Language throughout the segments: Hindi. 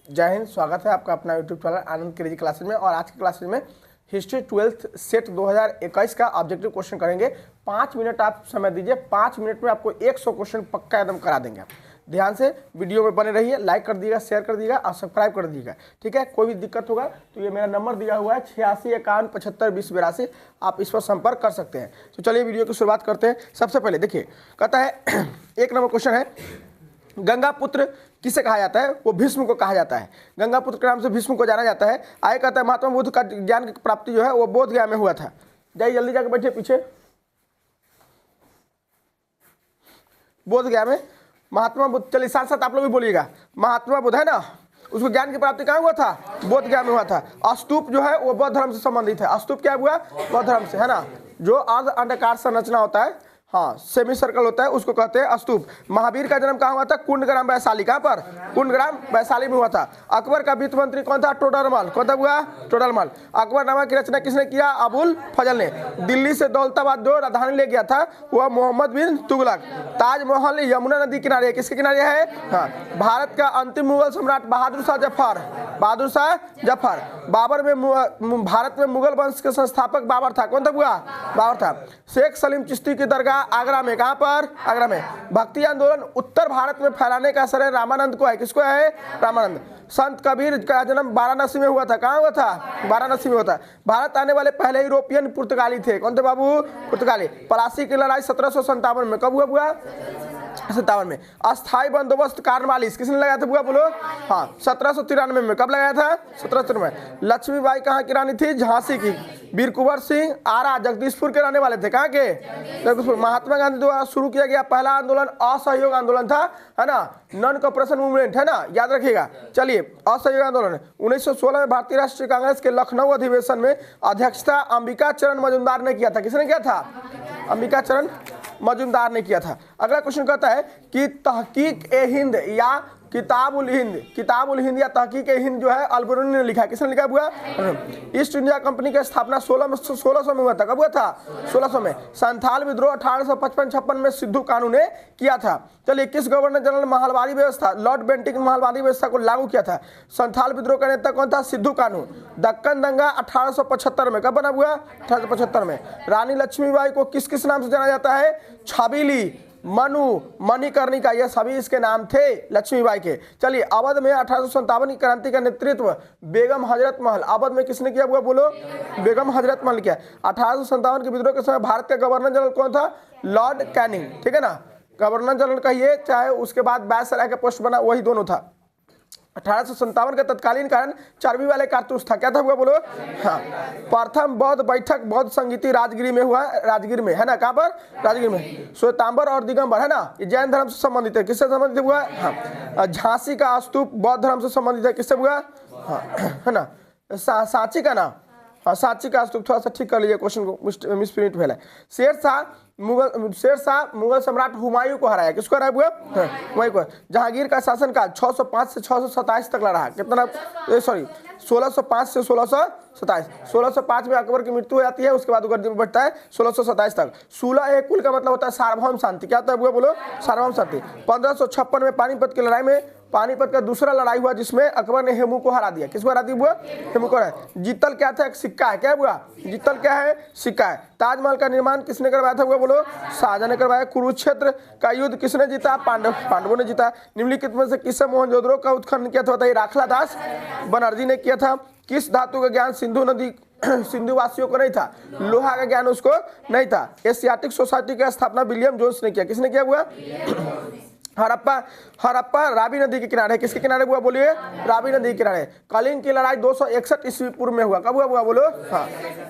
जय हिंद। स्वागत है आपका अपना यूट्यूब चैनल आनंद क्रेजी क्लासेज में। और आज की क्लासेज में हिस्ट्री 12th सेट 2021 का ऑब्जेक्टिव क्वेश्चन करेंगे। 5 मिनट आप समय दीजिए, 5 मिनट में आपको 100 क्वेश्चन पक्का एकदम करा देंगे। ध्यान से वीडियो में बने रहिए, लाइक कर दीजिएगा, शेयर कर दीजिएगा और सब्सक्राइब कर दीजिएगा। ठीक है, कोई भी दिक्कत होगा तो ये मेरा नंबर दिया हुआ है 8651752082, आप इस पर संपर्क कर सकते हैं। तो चलिए वीडियो की शुरुआत करते हैं। सबसे पहले देखिए, कहता है 1 नंबर क्वेश्चन है, गंगा पुत्र किसे कहा जाता है? वो भीष्म को कहा जाता है। गंगा पुत्र के नाम से भीष्म को जाना जाता है। आगे कहता है महात्मा बुद्ध का ज्ञान की प्राप्ति जो है वो बोध गया में हुआ था। जाइए जल्दी जाकर बैठिए पीछे। बोध गया में महात्मा बुद्ध, चलिए साथ साथ आप लोग भी बोलिएगा। महात्मा बुद्ध है ना, उसको ज्ञान की प्राप्ति कहाँ हुआ था? बोध गया में हुआ था। स्तूप जो है वो बौद्ध धर्म से संबंधित है। स्तूप क्या हुआ? बौद्ध धर्म से, है ना। जो अर्ध अंडाकार संरचना होता है, हाँ सेमी सर्कल होता है, उसको कहते हैं स्तूप। महावीर का जन्म कहाँ हुआ था? कुंडग्राम वैशाली। कहाँ पर? कुंडग्राम वैशाली में हुआ था। अकबर का वित्त मंत्री कौन था? टोडरमल। कौन था हुआ? टोडरमल। अकबरनामा की रचना किसने किया? अबुल फजल ने। दिल्ली से दौलताबाद जो राजधानी ले गया था वह मोहम्मद बिन तुगलक। ताजमहल यमुना नदी किनारे है, किसके किनारे है? हाँ। भारत का अंतिम मुगल सम्राट बहादुर शाह जफर। बहादुर शाह जफर। बाबर में भारत में मुगल वंश के संस्थापक बाबर था। कौन था हुआ? बाबर था। शेख सलीम चिश्ती की दरगाह आगरा में। कहां पर? आगरा में। भक्ति आंदोलन उत्तर भारत में फैलाने का श्रेय रामानंद को है। किसको है? रामानंद। संत कबीर का जन्म वाराणसी में हुआ था। कहां हुआ था? वाराणसी में हुआ था। भारत आने वाले पहले यूरोपियन पुर्तगाली थे। कौन थे बाबू? पुर्तगाली। पलासी की लड़ाई 1757 में। कब हुआ? 57 में। अस्थाई बंदोबस्त कार्नवालिस किसने लगाया था बुआ? बोलो। हाँ 1793 में। कब लगाया था? 1793 में। लक्ष्मीबाई कहाँ की रानी थी? झांसी की। वीर कुंवर सिंह आरा जगदीशपुर के रहने वाले थे। कहाँ के? जगदीशपुर। महात्मा गांधी द्वारा शुरू किया गया पहला आंदोलन असहयोग आंदोलन था, है ना। नॉन कॉपरेशन मूवमेंट, है ना, याद रखिएगा। चलिए, असहयोग आंदोलन 1916 में भारतीय राष्ट्रीय कांग्रेस के लखनऊ अधिवेशन में अध्यक्षता अंबिका चरण मजूमदार ने किया था। किसने किया था? अंबिका चरण मजूमदार ने किया था। अगला क्वेश्चन कहता है कि तहकीक ए हिंद या किताबुल हिंद या तहकीक ए हिंद जो है अलबरूनी ने लिखा है। किसने लिखा हुआ? ईस्ट इंडिया कंपनी की स्थापना 1600 में हुआ था। कब हुआ था? 1600 में। संथाल विद्रोह 1855-56 में सिद्धू कानू ने किया था। चलिए, किस गवर्नर जनरल महलवारी व्यवस्था, लॉर्ड बेंटिंक महलवारी व्यवस्था को लागू किया था? संथाल विद्रोह का नेता कौन था? सिद्धू कानू। दक्कन दंगा 1875 में। कब बना हुआ? 1875 में। रानी लक्ष्मीबाई को किस किस नाम से जाना जाता है? छबीली, मनु, मणिकर्णिका, ये सभी इसके नाम थे लक्ष्मीबाई के। चलिए, अवध में 1857 की क्रांति का नेतृत्व बेगम हजरत महल। अवध में किसने किया हुआ? बोलो। बेगम हजरत महल किया। 1857 के विद्रोह के समय भारत का गवर्नर जनरल कौन था? Lord Canning. ठीक है ना, गवर्नर जनरल कहिए चाहे उसके बाद वायसराय का पोस्ट बना, वही दोनों था। 1857 का तत्कालीन कारण चर्बी वाले कारतूस था। क्या था हुआ? बोलो। हाँ। प्रथम बौद्ध बैठक बौद्ध संगीति राजगिरी में हुआ। राजगिर में, है ना। कहाँ पर? राजगिर में। श्वेतांबर और दिगंबर, है ना, ये जैन धर्म से संबंधित है। किससे संबंधित हुआ? हाँ। झांसी का स्तूप बौद्ध धर्म से संबंधित है। किससे हुआ? हाँ, है ना। सांची का नाम, हाँ सांची का स्तूप। थोड़ा सा ठीक कर लीजिए, क्वेश्चन को मिसप्रिंट फैला है। शेर शाह मुगल सम्राट हुमायूं को हराया। किसको हराया हुआ? हुमायूं को। जहांगीर का शासनकाल 605 से 627 तक लड़ा। कितना? 1605 से 1627। 1605 में अकबर की मृत्यु हो जाती है, उसके बाद गद्दी पर बैठता है 1627 तक। सुलह कुल का मतलब होता है सार्वभौम शांति। क्या होता है हुआ? बोलो। सार्वभौम शांति। 1556 में पानीपत की लड़ाई में, पानीपत का दूसरा लड़ाई हुआ जिसमें अकबर ने हेमू को हरा दिया। किसको हरा दिया? हेमू को हरा। जीतल क्या था? एक सिक्का है। क्या हुआ? जीतल क्या है? सिक्का है। ताजमहल का निर्माण किसने करवाया था? हुआ? बोलो। शाहजहां ने करवाया। कुरुक्षेत्र का युद्ध किसने जीता? पांडवों ने जीता। निम्नलिखित में से किससे मोहनजोदड़ो का उत्खनन किया था? बताइए। राखला दास बनर्जी ने किया था। किस धातु का ज्ञान सिंधु नदी सिंधु वासियों को नहीं था? लोहा का ज्ञान उसको नहीं था। एशियाटिक सोसाइटी की स्थापना विलियम जोन्स ने किया। किसने किया हुआ? हड़प्पा रावी नदी के किनारे। किसके किनारे हुआ? बोलिए। रावी नदी के किनारे। कलिंग की लड़ाई 261 ईस्वी पूर्व में हुआ। कब हुआ? बोलो। हाँ।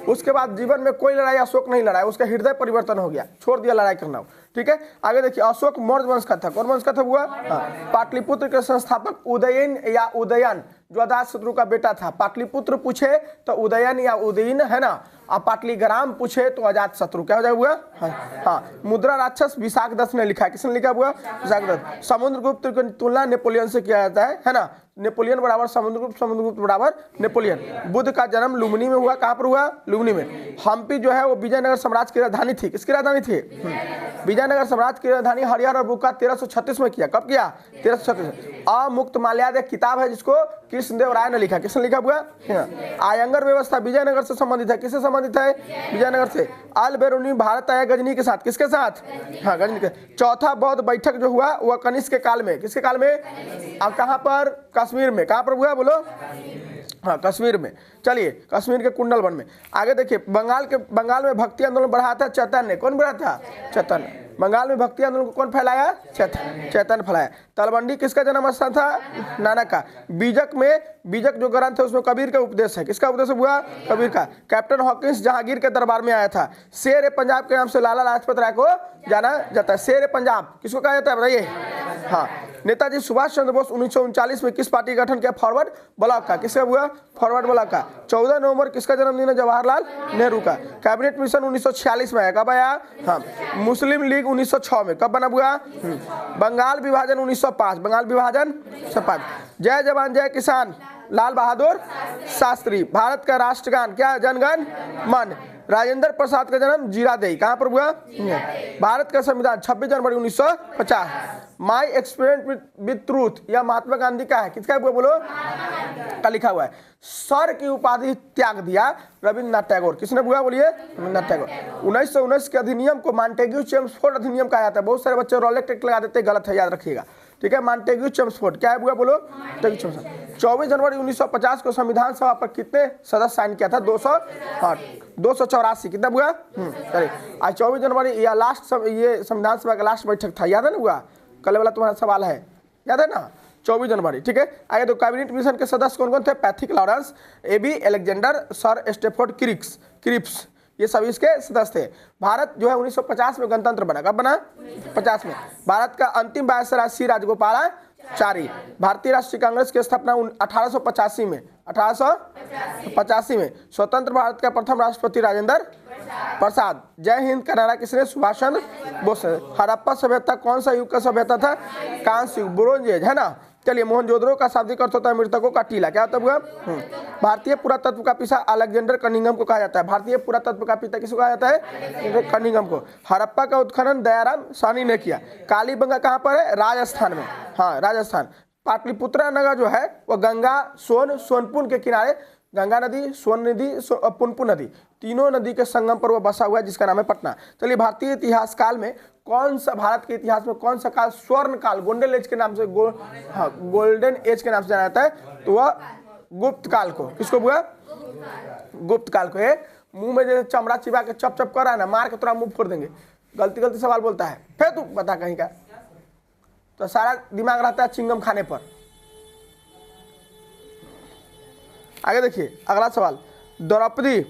उसके बाद जीवन में कोई लड़ाई अशोक नहीं लड़ा, उसका हृदय परिवर्तन हो गया, छोड़ दिया लड़ाई करना। ठीक है, आगे देखिए। अशोक मौर्य वंश का था। कौन वंश का था? हुआ। हाँ। पाटलिपुत्र के संस्थापक उदयन या उदयन जो अजातशत्रु का बेटा था। पाटलिपुत्र पूछे तो उदयन या उदयन, है ना। अब पाटलीग्राम पूछे तो अजात शत्रु क्या हो जाएगा? हाँ, मुद्रा राक्षस विशाखदत्त ने लिखा है। किसने लिखा हुआ? विशाखदत्त। समुद्रगुप्त की तुलना नेपोलियन से किया जाता है ना, नेपोलियन बराबर समुद्रगुप्त, समुद्रगुप्त बराबर नेपोलियन। बुद्ध का जन्म लुम्बिनी में हुआ। कहाँ पर हुआ? लुम्बिनी में। हम्पी जो है वो विजयनगर साम्राज्य की राजधानी थी। किसकी राजधानी थी? विजयनगर साम्राज्य की राजधानी। हरिहर और बुक्का 1336 में किया। कब किया? 1336। अमुक्त माल्याद एक किताब है जिसको कृष्णदेव राय ने लिखा। किसने लिखा हुआ? आयंगर व्यवस्था विजयनगर से संबंधित है। किससे संबंधित है? विजयनगर से। अल बेरूनी भारत आया गजनी के साथ। किसके साथ? हाँ, गजनी के। चौथा बौद्ध बैठक जो हुआ वह कनिष्क के काल में। किसके काल में? अब कहाँ पर? कश्मीर में। कहाँ पर हुआ बोलो? हाँ, कश्मीर में। चलिए, कश्मीर के कुंडलवन में। आगे देखिए, बंगाल में भक्ति आंदोलन बढ़ाया था चैतन्य। कौन बढ़ाया था? चैतन्य। बंगाल में भक्ति आंदोलन को कौन फैलाया? चैतन्य फैलाया। तलवंडी किसका जन्म स्थान था? नानक का। बीजक जो ग्रंथ है उसमें कबीर का उपदेश है। किसका उपदेश हुआ? कबीर का। कैप्टन हॉकिंस जहांगीर के दरबार में आया था। शेर ए पंजाब के नाम से लाला लाजपत राय को जाना जाता है। शेर ए पंजाब किसको कहा जाता है बताइए? हाँ, नेताजी सुभाष चंद्र बोस 1939 में किस पार्टी का गठन किया? फॉरवर्ड ब्लॉक का। किसका हुआ? फॉरवर्ड ब्लॉक का। 14 नवंबर किसका जन्मदिन है? जवाहरलाल नेहरू का। कैबिनेट मिशन 1946 में आया। कब आया? हाँ, मुस्लिम लीग 1906 में। कब बना हुआ? बंगाल विभाजन 1905। बंगाल विभाजन 1905। जय जवान जय किसान लाल बहादुर शास्त्री। भारत का राष्ट्रगान क्या? जनगण मन। राजेंद्र प्रसाद का जन्म जीरादेई। कहाँ पर हुआ? भारत का संविधान 26 जनवरी 1950। माई एक्सपेरिमेंट विद ट्रूथ यह महात्मा गांधी का है। किसका है बोलो? का लिखा हुआ है। सर की उपाधि त्याग दिया रविन्द्रनाथ टैगोर। किसने हुआ बोलिए? रविन्द्रनाथ टैगोर। 1919 के अधिनियम को मॉन्टेग्यू चेम्सफोर्ड अधिनियम कहा जाता है। बहुत सारे बच्चे रोलेट टेक लगा देते हैं, गलत है, याद रखिएगा। ठीक है, मॉन्टेग्यू चेम्सफोर्ड क्या है हुआ बोलो? 24 जनवरी 1950 को संविधान सभा पर कितने सदस्य साइन किया था? 284। कितना हुआ? चलिए, आज 24 जनवरी या लास्ट ये संविधान सभा का लास्ट बैठक था, याद है ना? हुआ कल वाला तुम्हारा सवाल है, याद है ना? 24 जनवरी। ठीक है, आगे तो कैबिनेट मिशन के सदस्य कौन कौन थे? Pethick Lawrence, AB Alexander, sir Stafford Cripps, ये सभी इसके सदस्य थे। भारत जो है 1950 में गणतंत्र बना। कब बना? 50 में। भारत का अंतिम वायसराय सी राजगोपालाचारी। भारतीय राष्ट्रीय कांग्रेस की स्थापना 1885 में। 1885 में। स्वतंत्र भारत का प्रथम राष्ट्रपति राजेंद्र प्रसाद। जय हिंद का नारा किसने? सुभाष चंद्र बोस। हड़प्पा सभ्यता कौन सा युग का सभ्यता था? कांस्य युग, ब्रोंज एज, है ना। चलिए, मोहनजोदड़ो का शाब्दिक अर्थ होता है मृतकों का टीला। क्या होता हुआ? भारतीय पुरातत्व का पिता अलेक्जेंडर कनिंघम को कहा जाता है। भारतीय पुरातत्व का पिता किसको कहा जाता है? कनिंघम को। हड़प्पा का उत्खनन दयाराम साहनी ने किया। कालीबंगा कहाँ पर है? राजस्थान में। हाँ, राजस्थान। पाटलिपुत्रा नगर जो है वो गंगा, सोनपुर के किनारे, गंगा नदी, सोन नदी, पुनपुन नदी, तीनों नदी के संगम पर वह बसा हुआ है जिसका नाम है पटना। चलिए, भारतीय इतिहास काल में कौन सा, भारत के इतिहास में कौन सा काल स्वर्ण काल, गोल्डन एज के नाम से, गोल्डन एज के नाम से जाना जाता है? तो वह गुप्त काल को। किसको हुआ? गुप्त काल को। मुंह में जैसे चमड़ा चिपा के चप चप कर रहा है ना, मार के तुरंत मुंह फोड़ देंगे। गलती सवाल बोलता है, फिर तू बता कहीं का, तो सारा दिमाग रहता है चिंगम खाने पर। आगे देखिए, अगला सवाल द्रौपदी।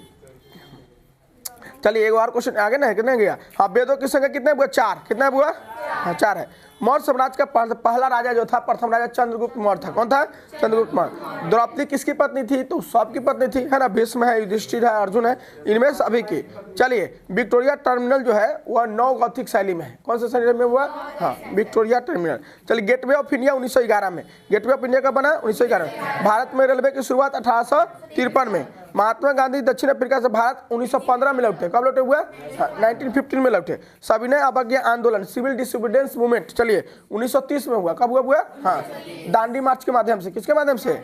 चलिए, एक और क्वेश्चन आगे ना, कितने गया? हाँ, वेदों की संख्या कितने हुआ? 4। कितना हुआ? हाँ, 4 है। मौर्य साम्राज्य का पहला राजा जो था, प्रथम राजा चंद्रगुप्त मौर्य था। कौन था? चंद्रगुप्त मौर्य। द्रौपदी किसकी पत्नी थी? तो सबकी पत्नी थी, है ना। भीष्म है, युधिष्ठिर है, अर्जुन है, इनमें सभी की। चलिए, विक्टोरिया टर्मिनल जो है वह नव गॉथिक शैली में है। कौन सा शैली में हुआ? हाँ, विक्टोरिया टर्मिनल। चलिए, गेटवे ऑफ इंडिया 1911 में। गेटवे ऑफ इंडिया कब बना? 1911 में। भारत में रेलवे की शुरुआत 1853 में। महात्मा गांधी दक्षिण अफ्रीका से भारत 1915 में लौटे। कब लौटे हुआ? 1915 में लौटे। सविनय अवज्ञा आंदोलन, सिविल डिसोबीडियंस मूवमेंट, चलिए 1930 में हुआ। कब हुआ? हाँ, दांडी मार्च के माध्यम से। किसके माध्यम से?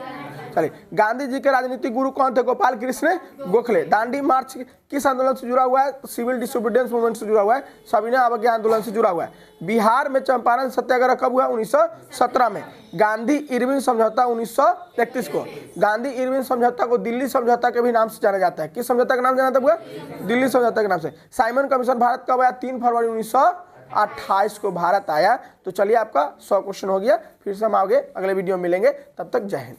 चलिए, गांधी जी के राजनीतिक गुरु कौन थे? गोपाल कृष्ण गोखले। दांडी मार्च किस आंदोलन से जुड़ा हुआ है? सिविल डिसोबीडियंस मूवमेंट से जुड़ा हुआ है, सविनय अवज्ञा आंदोलन से जुड़ा हुआ है। बिहार में चंपारण सत्याग्रह कब हुआ? 1917 में। गांधी इरविन समझौता 1931 को। गांधी इरविन समझौता को दिल्ली समझौता के भी नाम से जाना जाता है। किस समझौता का नाम जाना जाता है? दिल्ली समझौता के नाम से। साइमन कमीशन भारत कब आया? 3 फरवरी 1928 को भारत आया। तो चलिए, आपका 100 क्वेश्चन हो गया। फिर से हम आगे अगले वीडियो में मिलेंगे, तब तक जय हिंद।